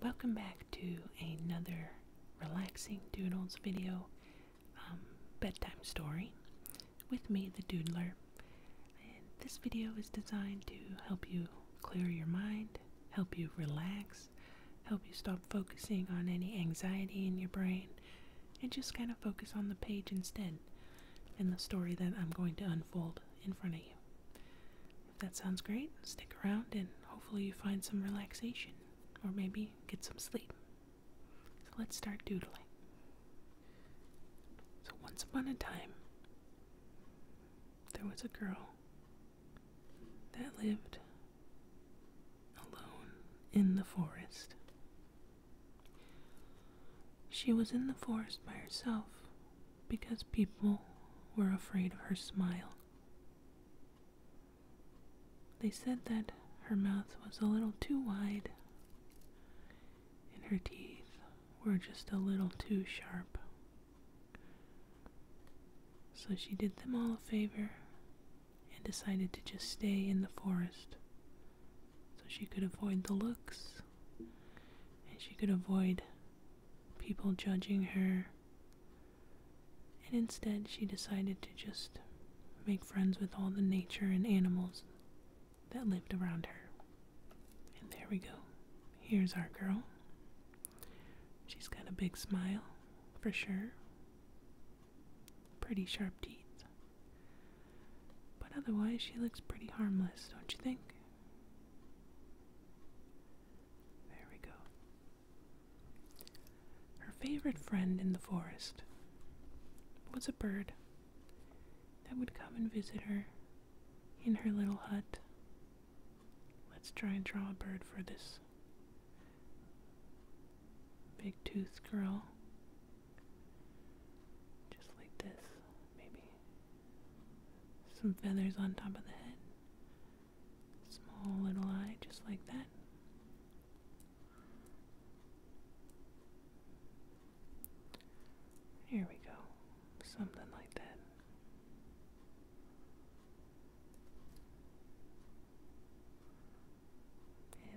Welcome back to another relaxing Doodles video, Bedtime Story, with me, the Doodler. And this video is designed to help you clear your mind, help you relax, help you stop focusing on any anxiety in your brain, and just kind of focus on the page instead, and the story that I'm going to unfold in front of you. If that sounds great, stick around and hopefully you find some relaxation, or maybe get some sleep. So let's start doodling. So once upon a time, there was a girl that lived alone in the forest. She was in the forest by herself because people were afraid of her smile. They said that her mouth was a little too wide and her teeth were just a little too sharp. So she did them all a favor and decided to just stay in the forest so she could avoid the looks and she could avoid people judging her. And instead she decided to just make friends with all the nature and animals that lived around her. And there we go. Here's our girl. She's got a big smile, for sure. Pretty sharp teeth. But otherwise, she looks pretty harmless, don't you think? There we go. Her favorite friend in the forest was a bird that would come and visit her in her little hut. Let's try and draw a bird for this big toothed girl. Just like this, maybe. Some feathers on top of the head. Small little eye, just like that. Here we go. Something like that.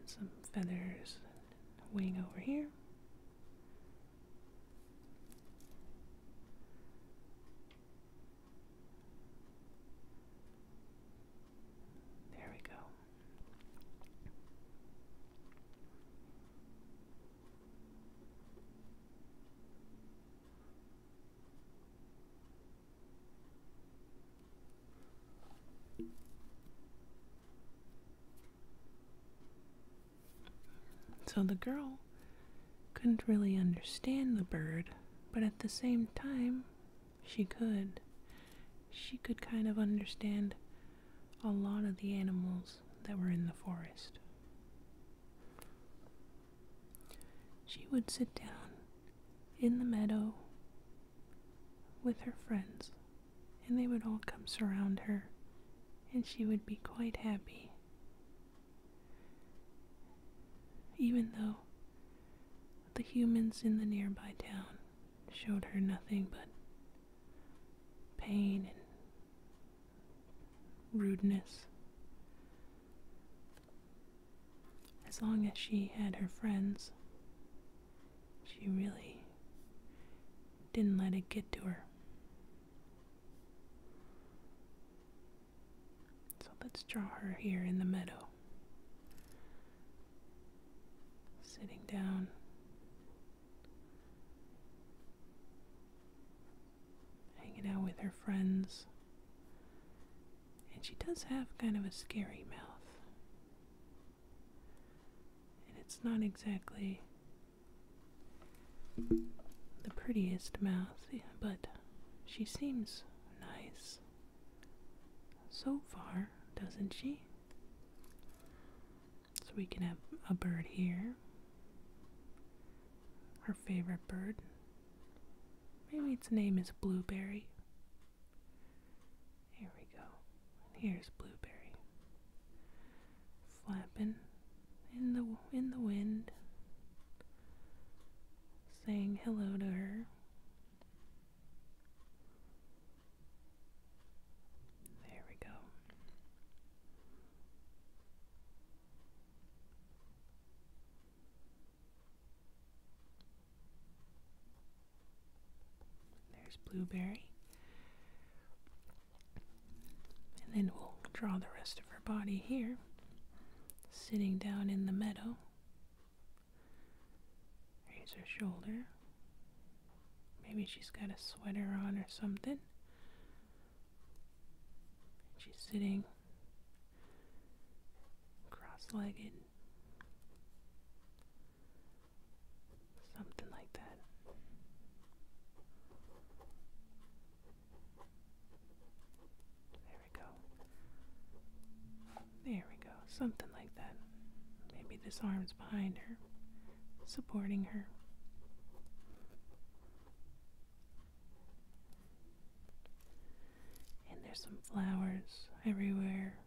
Some feathers and wing over here. There we go. So the girl couldn't really understand the bird, but at the same time, she could. She could kind of understand a lot of the animals that were in the forest. She would sit down in the meadow with her friends, and they would all come surround her, and she would be quite happy. Even though the humans in the nearby town showed her nothing but pain and rudeness. As long as she had her friends, she really didn't let it get to her. So let's draw her here in the meadow. Sitting down, hanging out with her friends, and she does have kind of a scary mouth, and it's not exactly the prettiest mouth, but she seems nice so far, doesn't she? So we can have a bird here. Her favorite bird. Maybe its name is Blueberry. Here we go. And here's Blueberry. Flapping in the wind. Saying hello to her. There we go. blueberry. And then we'll draw the rest of her body here, sitting down in the meadow. Here's her shoulder. Maybe she's got a sweater on or something. She's sitting cross-legged. Something like that. There we go. There we go. Something like that. Maybe this arm's behind her, supporting her. And there's some flowers everywhere.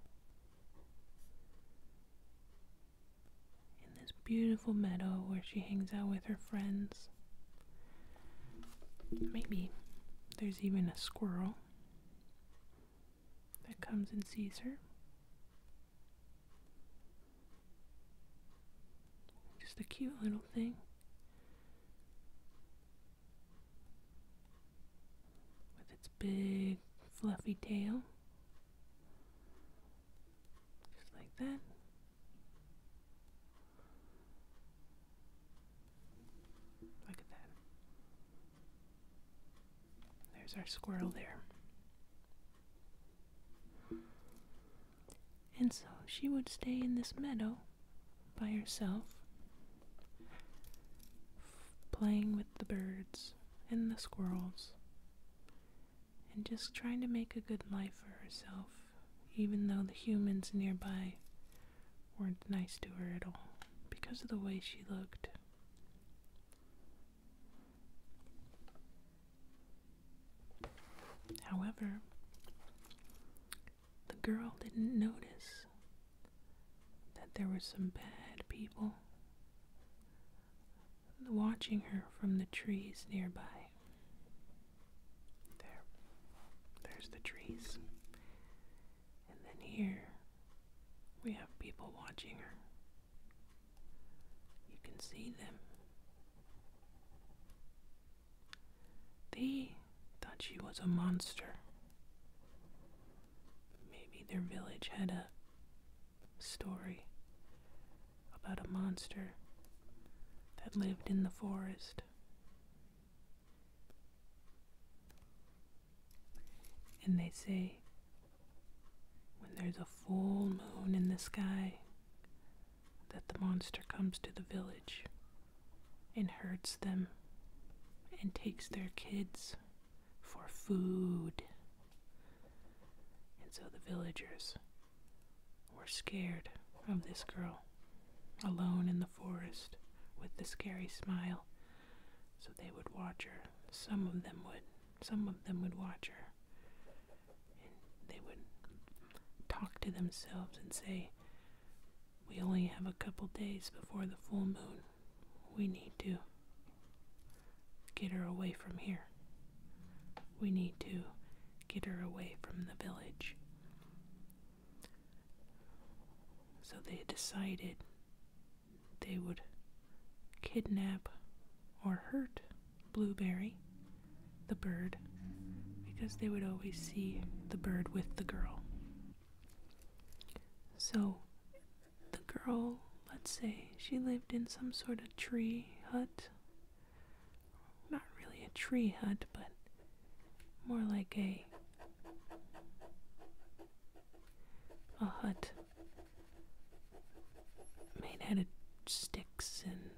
In this beautiful meadow where she hangs out with her friends. Maybe there's even a squirrel that comes and sees her. Just a cute little thing. With its big fluffy tail. Just like that. Look at that. There's our squirrel there. And so she would stay in this meadow by herself, playing with the birds and the squirrels, and just trying to make a good life for herself, even though the humans nearby weren't nice to her at all because of the way she looked. However, the girl didn't notice that there were some bad people watching her from the trees nearby. There's the trees. And then here we have people watching her. You can see them. They thought she was a monster. Maybe their village had a story about a monster that lived in the forest. And they say when there's a full moon in the sky that the monster comes to the village and hurts them and takes their kids for food. And so the villagers were scared of this girl alone in the forest with the scary smile, so they would watch her. Some of them would watch her, and they would talk to themselves and say, we only have a couple days before the full moon. We need to get her away from here. We need to get her away from the village. So they decided they would kidnap or hurt Blueberry, the bird, because they would always see the bird with the girl. So the girl, let's say she lived in some sort of tree hut. Not really a tree hut, but more like a hut made out of sticks and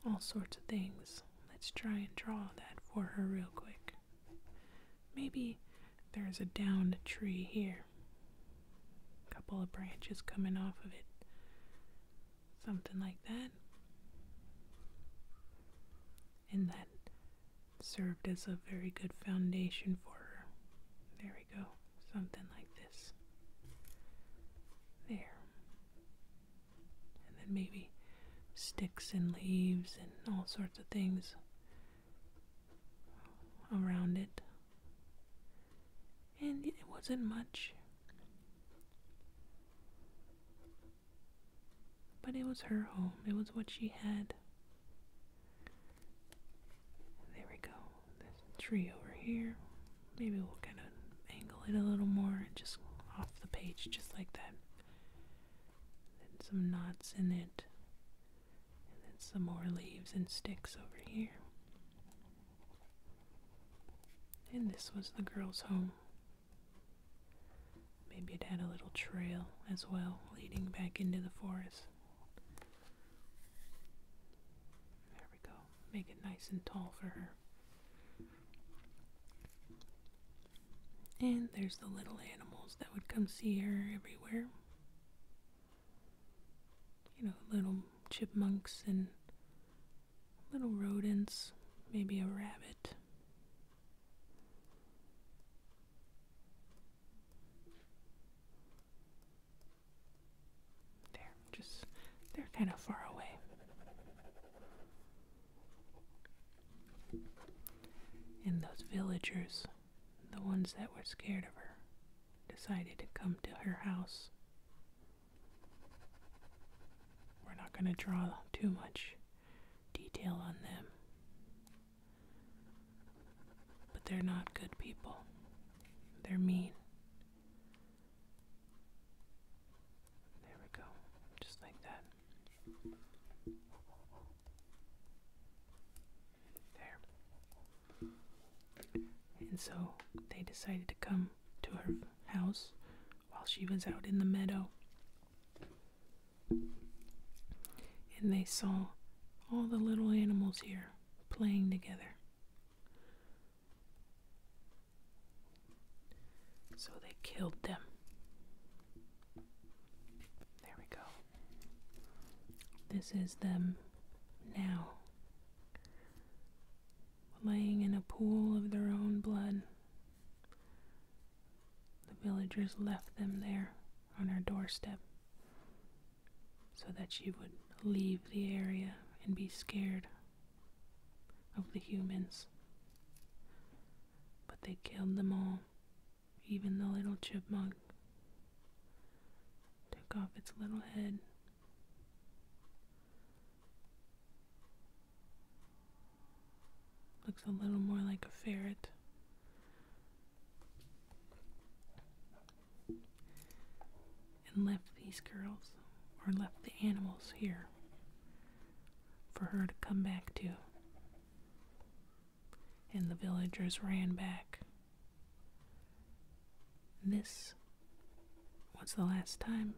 all sorts of things. Let's try and draw that for her real quick. Maybe there's a downed tree here. A couple of branches coming off of it. Something like that. And that served as a very good foundation for her. There we go. Something like this. There. And then maybe sticks and leaves and all sorts of things around it. And it wasn't much, but it was her home. It was what she had. There we go. There's a tree over here. Maybe we'll kind of angle it a little more, just off the page, just like that. Then some knots in it. And then some more leaves and sticks over here. And this was the girl's home. Maybe it had a little trail as well, leading back into the forest. There we go. Make it nice and tall for her. And there's the little animals that would come see her everywhere. You know, little chipmunks and little rodents, maybe a rabbit. They're kind of far away. And those villagers, the ones that were scared of her, decided to come to her house. We're not going to draw too much detail on them. But they're not good people. They're mean. There we go. Just like that. There. And so they decided to come to her house while she was out in the meadow. And they saw all the little animals here playing together. So they killed them. There we go. This is them now, laying in a pool of their own blood. The villagers left them there on her doorstep so that she would leave the area and be scared of the humans. But they killed them all, even the little chipmunk. Took off its little head. Looks a little more like a ferret. And left these girls, or left the animals here for her to come back to. And the villagers ran back. This was the last time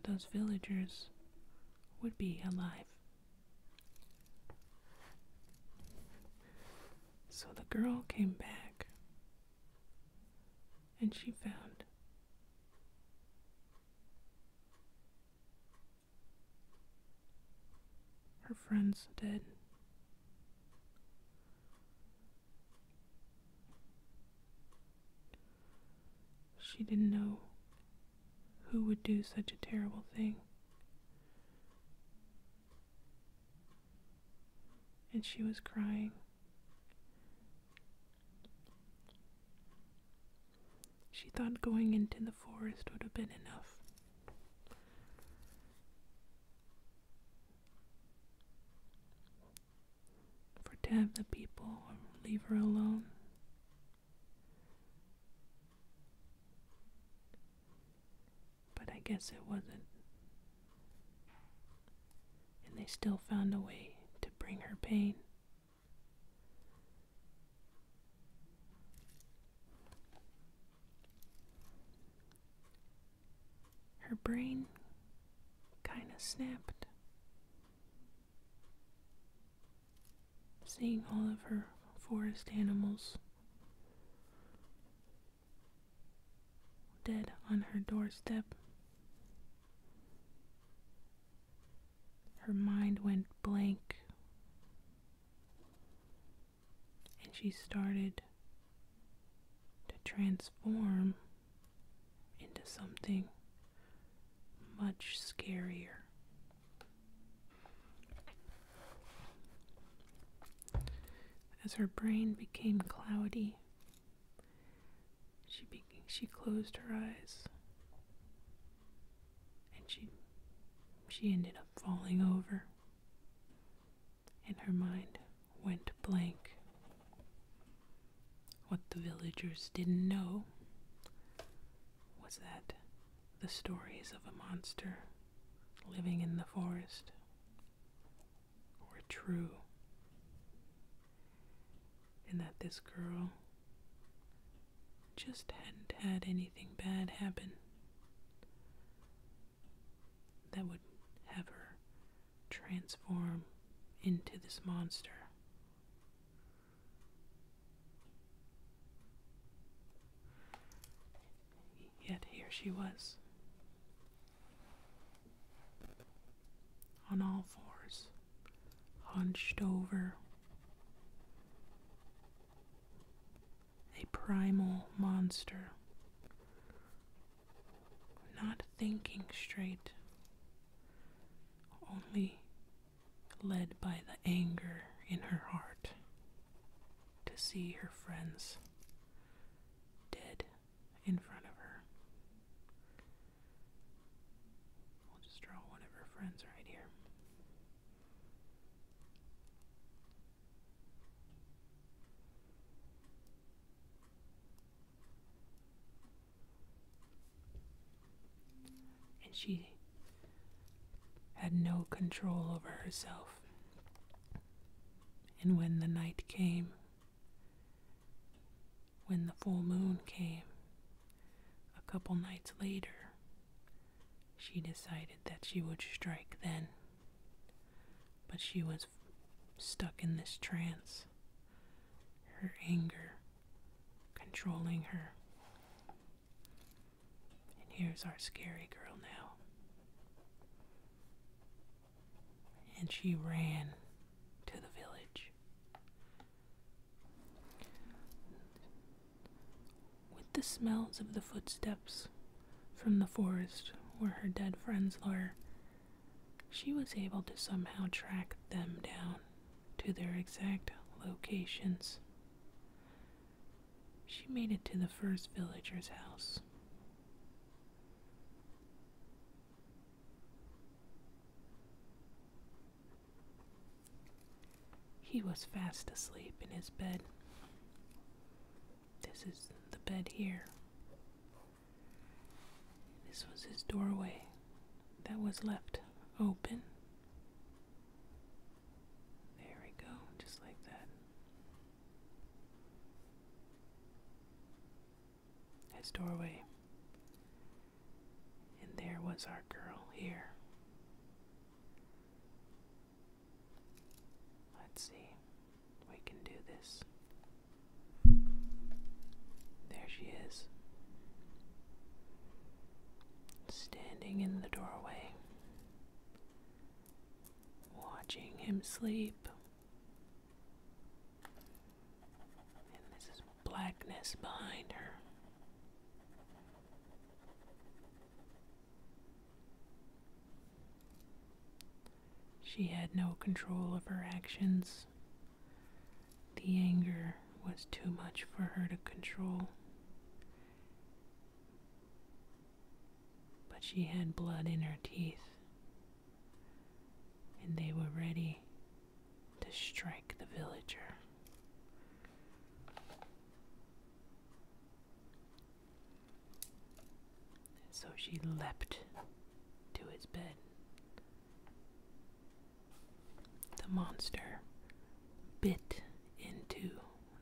those villagers would be alive. So the girl came back, and she found her friends dead. She didn't know who would do such a terrible thing. And she was crying. She thought going into the forest would have been enough. To have the people leave her alone. But I guess it wasn't. And they still found a way to bring her pain. Her brain kind of snapped, seeing all of her forest animals dead on her doorstep. Her mind went blank, and she started to transform into something much scarier. As her brain became cloudy, she closed her eyes, and she ended up falling over, and her mind went blank. villagers didn't know was that the stories of a monster living in the forest were true, and that this girl just hadn't had anything bad happen that would have her transform into this monster. Yet here she was, on all fours, hunched over, a primal monster, not thinking straight, only led by the anger in her heart to see her friends dead in front of her. We'll just draw one of her friends right here. And she had no control over herself. And when the night came, when the full moon came, a couple nights later, she decided that she would strike then. But she was stuck in this trance, her anger controlling her. And here's our scary girl now. And she ran to the village. With the smells of the footsteps from the forest where her dead friends were, she was able to somehow track them down to their exact locations. She made it to the first villager's house. He was fast asleep in his bed. This is the bed here. This was his doorway that was left open. There we go, just like that. His doorway. And there was our girl here. Let's see. We can do this. There she is. Standing in the doorway, watching him sleep. And this is blackness behind her. She had no control of her actions. The anger was too much for her to control. But she had blood in her teeth, and they were ready to strike the villager. So she leapt to his bed. The monster bit into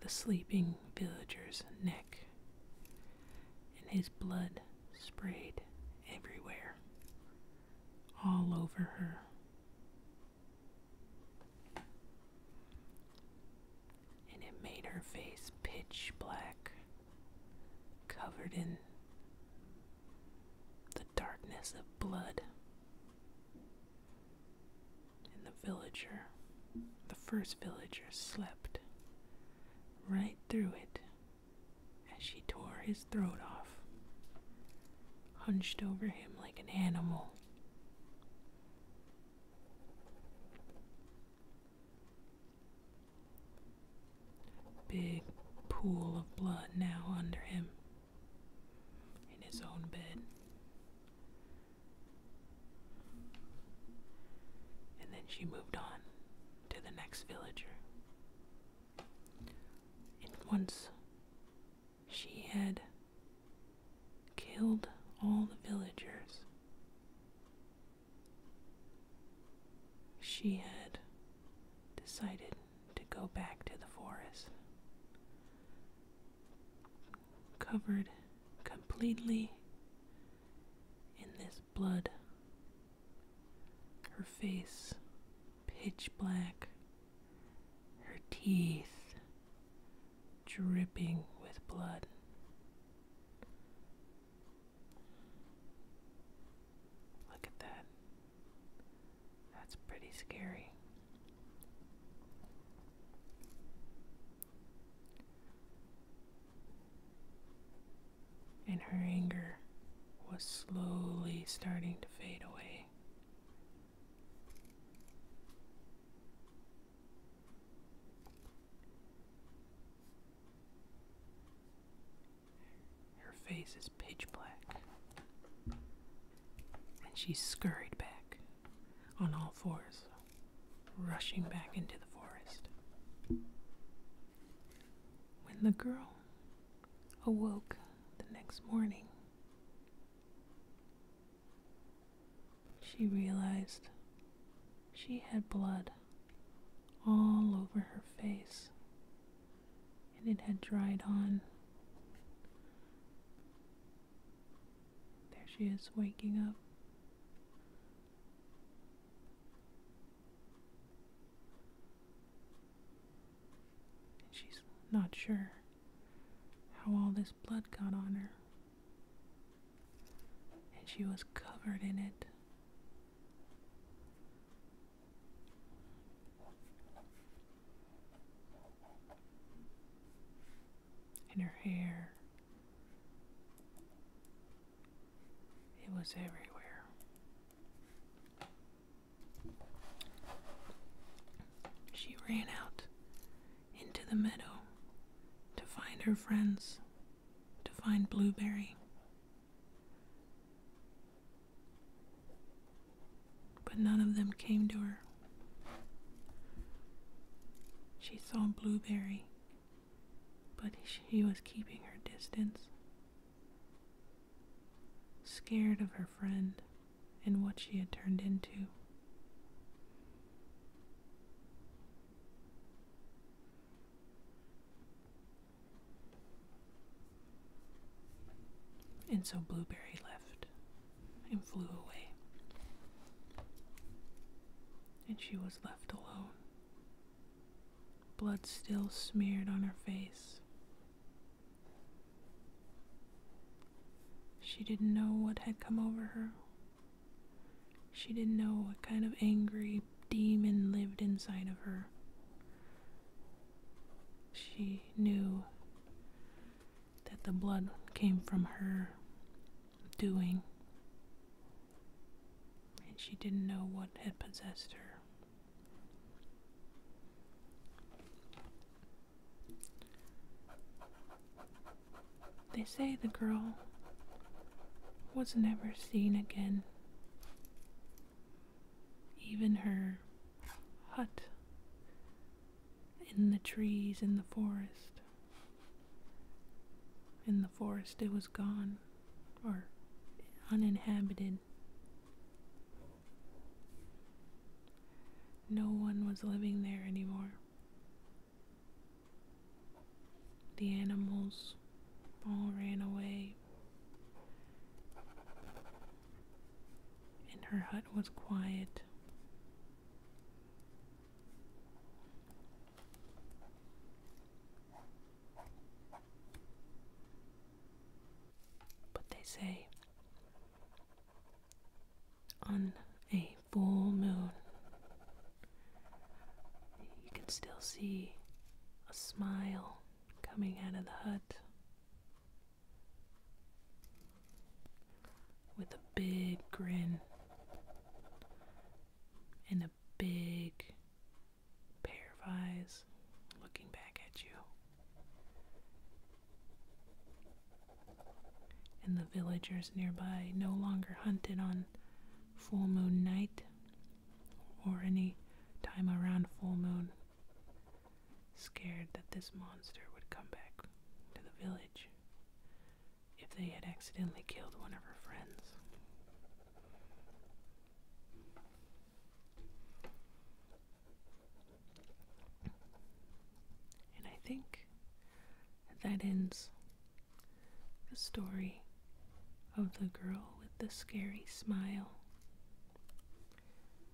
the sleeping villager's neck, and his blood sprayed everywhere, all over her. And it made her face pitch black, covered in the darkness of blood. And the villager, the first villager, slept right through it as she tore his throat off, hunched over him like an animal. Big pool of blood now under him in his own bed. And then she moved on to the next villager. And once had killed all the villagers. She had decided to go back to the forest, covered completely in this blood, her face pitch black, her teeth dripping with blood. Look at that. That's pretty scary. And her anger was slowly starting to fade away. Her face is pitch black, and she scurried back on all fours, rushing back into the forest. When the girl awoke the next morning, she realized she had blood all over her face, and it had dried on. There she is, waking up. And she's not sure how all this blood got on her, and she was covered in it. And her hair, it was everywhere. She ran out into the meadow to find her friends, to find Blueberry. But none of them came to her. She saw Blueberry, but she was keeping her distance, scared of her friend and what she had turned into. And so Blueberry left and flew away, and she was left alone, blood still smeared on her face. She didn't know what had come over her. She didn't know what kind of angry demon lived inside of her. She knew that the blood came from her doing, and she didn't know what had possessed her. They say the girl was never seen again. Even her hut in the trees in the forest. In the forest it was gone, or uninhabited. No one was living there anymore. The animals all ran away, and her hut was quiet. But they say, on a full moon, you can still see a smile coming out of the hut, with a big grin and a big pair of eyes looking back at you. And the villagers nearby no longer hunted on full moon night or any time around full moon, scared that this monster would come back to the village they had accidentally killed one of her friends. And I think that ends the story of the girl with the scary smile.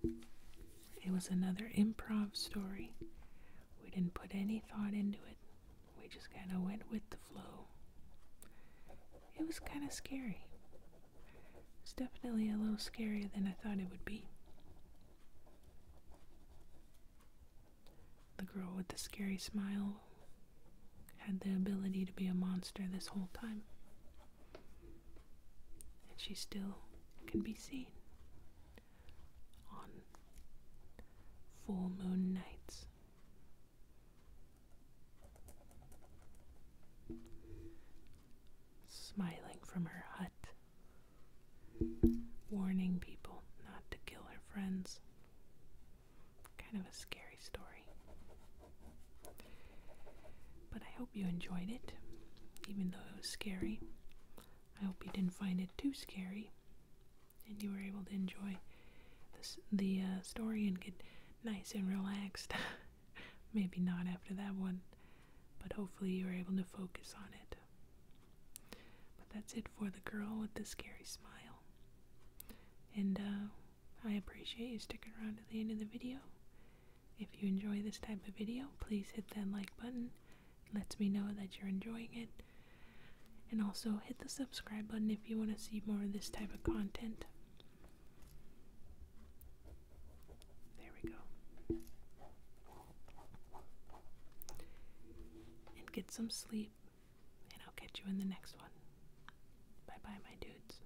It was another improv story. We didn't put any thought into it. We just kind of went with the flow. It was kind of scary. It's definitely a little scarier than I thought it would be. The girl with the scary smile had the ability to be a monster this whole time. And she still can be seen on full moon nights. Smiling from her hut, warning people not to kill her friends. Kind of a scary story. But I hope you enjoyed it, even though it was scary. I hope you didn't find it too scary, and you were able to enjoy the story and get nice and relaxed. Maybe not after that one, but hopefully you were able to focus on it. But that's it for the girl with the scary smile. And I appreciate you sticking around to the end of the video. If you enjoy this type of video, please hit that like button. It lets me know that you're enjoying it. And also hit the subscribe button if you want to see more of this type of content. There we go. And get some sleep, and I'll catch you in the next one. Bye bye, my dudes.